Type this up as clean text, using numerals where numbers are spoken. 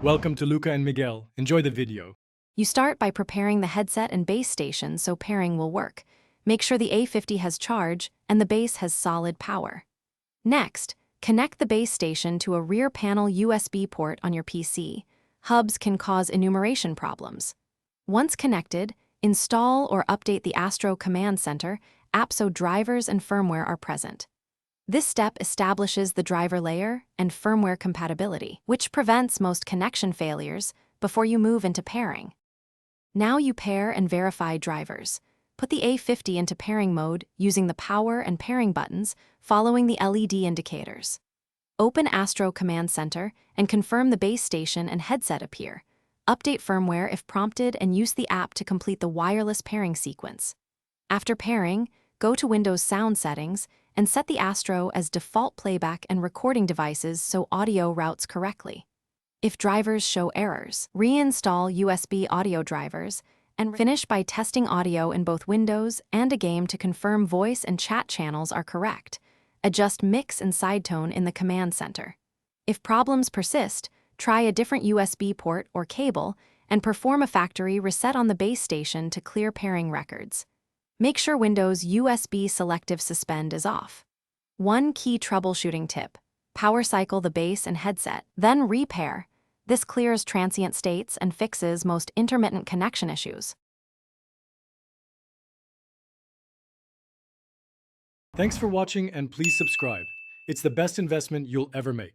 Welcome to Luca and Miguel. Enjoy the video. You start by preparing the headset and base station so pairing will work. Make sure the A50 has charge and the base has solid power. Next, connect the base station to a rear panel USB port on your PC. Hubs can cause enumeration problems. Once connected, install or update the Astro Command Center app so drivers and firmware are present. This step establishes the driver layer and firmware compatibility, which prevents most connection failures before you move into pairing. Now you pair and verify drivers. Put the A50 into pairing mode using the power and pairing buttons, following the LED indicators. Open Astro Command Center and confirm the base station and headset appear. Update firmware if prompted and use the app to complete the wireless pairing sequence. After pairing, go to Windows Sound Settings and set the Astro as default playback and recording devices so audio routes correctly. If drivers show errors, reinstall USB audio drivers and finish by testing audio in both Windows and a game to confirm voice and chat channels are correct. Adjust mix and sidetone in the command center. If problems persist, try a different USB port or cable and perform a factory reset on the base station to clear pairing records. Make sure Windows USB Selective Suspend is off. One key troubleshooting tip: power cycle the base and headset, then repair. This clears transient states and fixes most intermittent connection issues. Thanks for watching and please subscribe. It's the best investment you'll ever make.